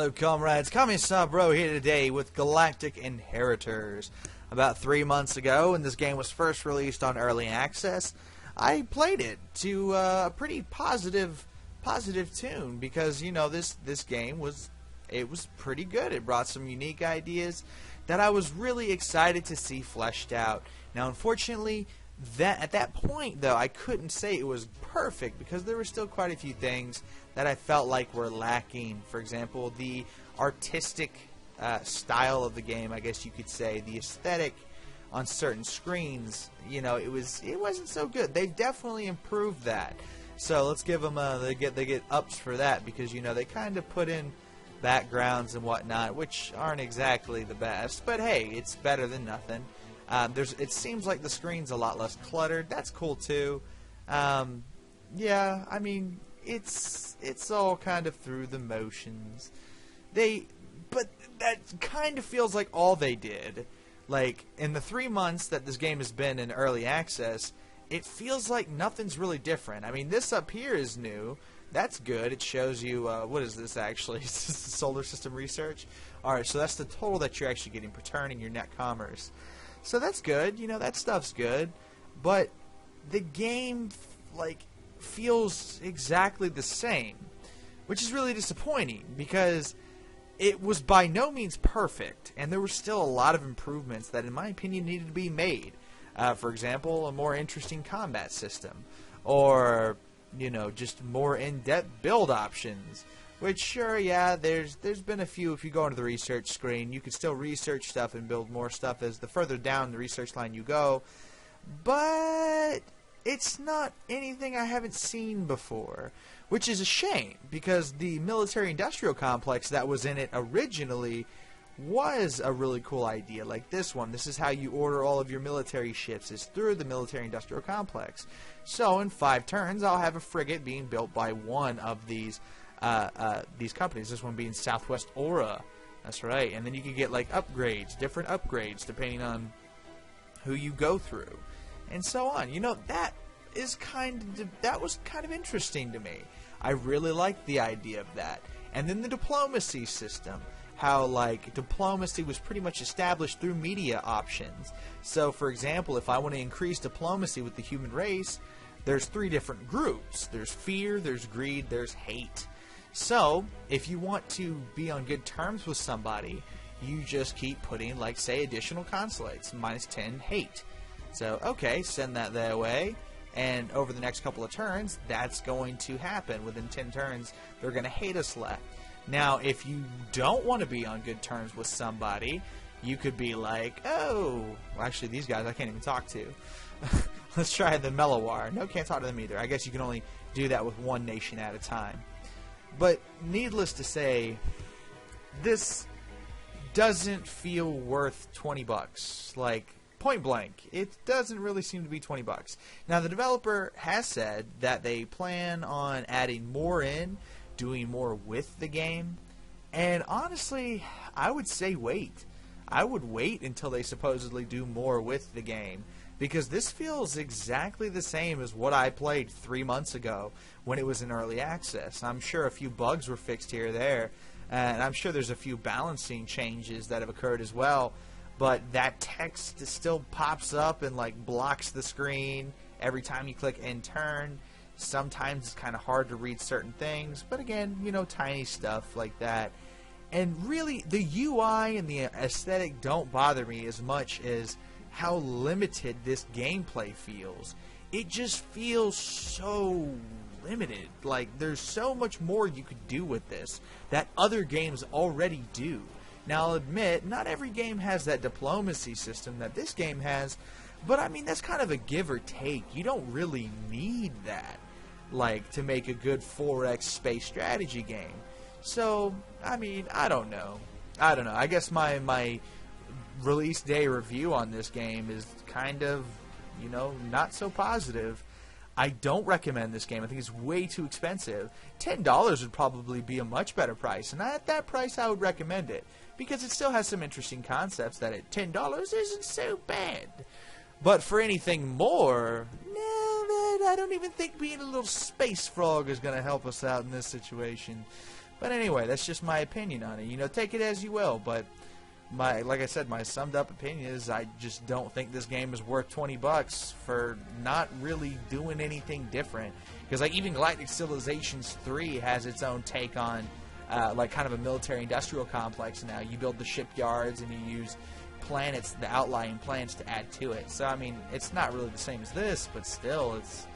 Hello comrades, Kami-san Bro here today with Galactic Inheritors. About 3 months ago, when this game was first released on Early Access, I played it to a pretty positive tune because, you know, this game was pretty good. It brought some unique ideas that I was really excited to see fleshed out. Now, unfortunately, at that point, though, I couldn't say it was perfect because there were still quite a few things that I felt like were lacking. For example, the artistic style of the game, I guess you could say, the aesthetic on certain screens, you know, it wasn't so good. They've definitely improved that. So let's give them they get ups for that because, you know, they kind of put in backgrounds and whatnot, which aren't exactly the best, but hey, it's better than nothing. It seems like the screen's a lot less cluttered. That's cool too. Yeah, I mean, it's all kind of through the motions. But that kind of feels like all they did. Like, in the 3 months that this game has been in early access, it feels like nothing's really different. I mean, this up here is new. That's good. It shows you, what is this actually? Is this the solar system research? Alright, so that's the total that you're actually getting per turn in your net commerce. So that's good, you know, that stuff's good, but the game, like, feels exactly the same, which is really disappointing because it was by no means perfect, and there were still a lot of improvements that, in my opinion, needed to be made. For example, a more interesting combat system, or, you know, just more in-depth build options. Which, sure, yeah, there's been a few. If you go into the research screen, you can still research stuff and build more stuff as the further down the research line you go. But it's not anything I haven't seen before, which is a shame, because the military-industrial complex that was in it originally was a really cool idea. Like this one, this is how you order all of your military ships, is through the military-industrial complex. So in 5 turns, I'll have a frigate being built by one of these companies, this one being Southwest Aura. That's right. And then you can get like upgrades, different upgrades depending on who you go through, and so on. You know, that was kind of interesting to me. I really liked the idea of that. And then the diplomacy system, how like diplomacy was pretty much established through media options. So for example, if I want to increase diplomacy with the human race, there's 3 different groups. There's fear, there's greed, there's hate. So, if you want to be on good terms with somebody, you just keep putting, like, say, additional consulates, -10 hate. So, okay, send that their way, and over the next couple of turns, that's going to happen. Within 10 turns, they're going to hate us left. Now, if you don't want to be on good terms with somebody, you could be like, oh, well, actually, these guys I can't even talk to. Let's try the Mellowar. No, can't talk to them either. I guess you can only do that with one nation at a time. But needless to say, this doesn't feel worth 20 bucks. Like, point blank, it doesn't really seem to be 20 bucks. Now, the developer has said that they plan on adding more in, doing more with the game. And honestly, I would say wait. I would wait until they supposedly do more with the game, because this feels exactly the same as what I played 3 months ago when it was in early access. I'm sure a few bugs were fixed here or there, and I'm sure there's a few balancing changes that have occurred as well, but that text still pops up and like blocks the screen every time you click end turn. Sometimes it's kind of hard to read certain things, but again, you know, tiny stuff like that. And really, the UI and the aesthetic don't bother me as much as how limited this gameplay feels. It just feels so limited. Like, there's so much more you could do with this that other games already do. Now, I'll admit, not every game has that diplomacy system that this game has, but I mean, that's kind of a give or take. You don't really need that, like, to make a good 4X space strategy game. So, I mean, I don't know. I guess my release day review on this game is kind of, you know, not so positive. I don't recommend this game. I think it's way too expensive. $10 would probably be a much better price, and at that price I would recommend it, because it still has some interesting concepts that at $10 isn't so bad. But for anything more, no, man, I don't even think being a little space frog is going to help us out in this situation. But anyway, that's just my opinion on it. You know, take it as you will, but like I said, my summed up opinion is I just don't think this game is worth $20 for not really doing anything different. Because like even Galactic Civilizations 3 has its own take on like kind of a military-industrial complex now. You build the shipyards and you use planets, the outlying planets, to add to it. So I mean, it's not really the same as this, but still, it's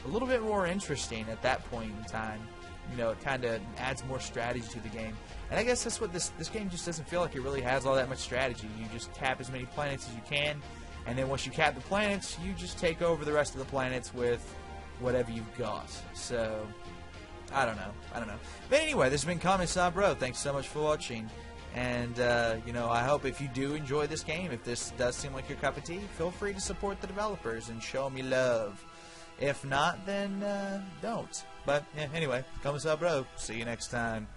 a little bit more interesting at that point in time. You know, it kind of adds more strategy to the game. And I guess that's what this game just doesn't feel like it really has all that much strategy. You just cap as many planets as you can, and then once you cap the planets, you just take over the rest of the planets with whatever you've got. So, I don't know. But anyway, this has been Kami-san Bro. Thanks so much for watching. And, you know, I hope if you do enjoy this game, if this does seem like your cup of tea, feel free to support the developers and show me love. If not, then don't. But, yeah, anyway, Kami-san Bro. See you next time.